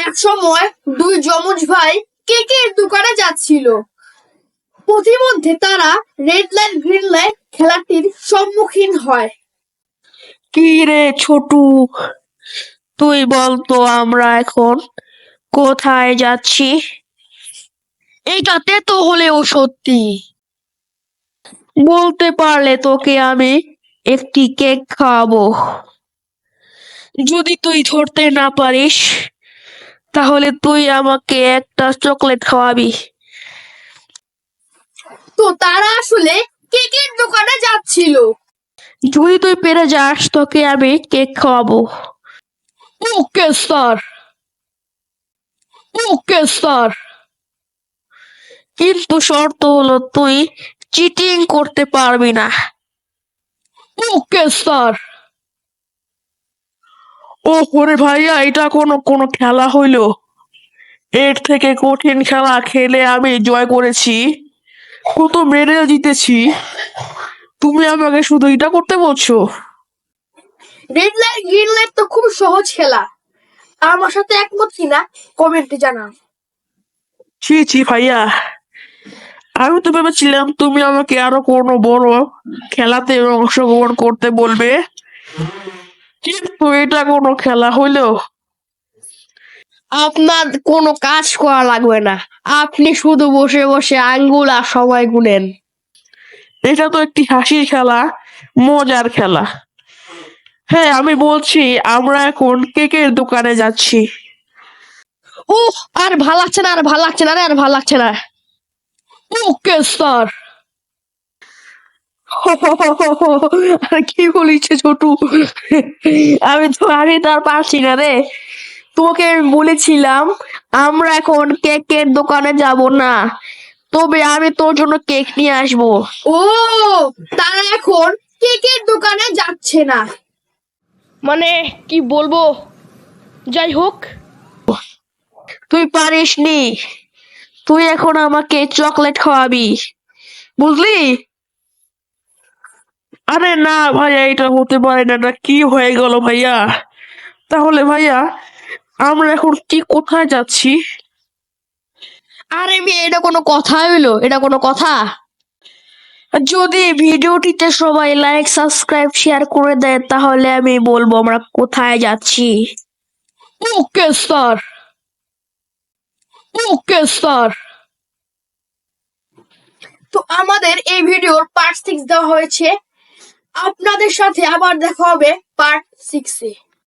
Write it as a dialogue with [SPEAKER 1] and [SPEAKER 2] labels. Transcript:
[SPEAKER 1] এক সময় দুই যমজ ভাই কেকের দোকানে যাচ্ছিল। পথিমধ্যে তারা রেড লাইট গ্রিন লাইট খেলাটির সম্মুখীন হয়।
[SPEAKER 2] কি রে ছোটু, তুই বলতো আমরা এখন কোথায় যাচ্ছি? এটাতে তো হলেও সত্যি। বলতে পারলে তোকে আমি একটি কেক খাওয়াবো। যদি তুই ধরতে না পারিস তাহলে তুই আমাকে একটা চকলেট খাওয়াবি।
[SPEAKER 1] তো তারা আসলে কেকের দোকানে যাচ্ছিল।
[SPEAKER 2] যদি তুই পেরে যাস তোকে আমি কেক খাওয়াবো। ওকে স্যার, ওকে স্যার, কিন্তু শর্ত হলো তুই চিটিং করতে পারবি না। Okay sir. ও ওরে ভাইয়া, এটা কোনো খেলা হইলো? এর থেকে কঠিন খেলা খেলে আমি জয় করেছি, কত মেডেল জিতেছি, তুমি আমাকে শুধু এটা করতে বলছো?
[SPEAKER 1] রেড লাইট গ্রিন লাইট তো খুব সহজ খেলা। আমার সাথে একমত কিনা কমেন্টে জানান।
[SPEAKER 2] ছি ছি ভাইয়া, আমি তো ভেবেছিলাম তুমি আমাকে আরো কোনো বড় খেলাতে অংশগ্রহণ করতে বলবে, কিন্তু এটা কোনো খেলা হইলো?
[SPEAKER 1] আপনার কোনো কাজ করা লাগবে না, আপনি শুধু বসে বসে আঙ্গুল আর সময় গুনেন।
[SPEAKER 2] এটা তো একটি হাসির খেলা, মজার খেলা। হ্যাঁ, আমি বলছি আমরা এখন কেকের দোকানে যাচ্ছি।
[SPEAKER 1] আর ভাল লাগছে না, আর ভাল লাগছে না রে, আর ভাল লাগছে না।
[SPEAKER 2] Okay sir. আর কি বলিস ছোটু, আমি তার পারছি না রে। তোকে আমি বলেছিলাম আমরা এখন কেকের দোকানে যাব না, তবে আমি তোর জন্য কেক নিয়ে আসবো।
[SPEAKER 1] ও, তারা এখন কেকের দোকানে যাচ্ছে না।
[SPEAKER 2] মানে কি বলবো, যাই হোক, তুই পারিসনি, তুই এখন আমাকে চকলেট খাওয়াবি, বুঝলি? আরে না ভাইয়া, এটা হতে পারে না, এটা কি হয়ে গেল ভাইয়া? তাহলে ভাইয়া আমরা এখন কি কোথায় যাচ্ছি?
[SPEAKER 1] আরে মেয়ে, এটা কোনো কথা হইলো? এটা কোনো কথা?
[SPEAKER 2] যদি ভিডিওটিতে সবাই লাইক সাবস্ক্রাইব শেয়ার করে দেয় তাহলে আমি বলবো আমরা কোথায় যাচ্ছি। Okay sir, okay sir.
[SPEAKER 1] তো আমাদের এই ভিডিওর পার্ট 6 দেওয়া হয়েছে। আপনাদের সাথে আবার দেখা হবে পার্ট 6-এ।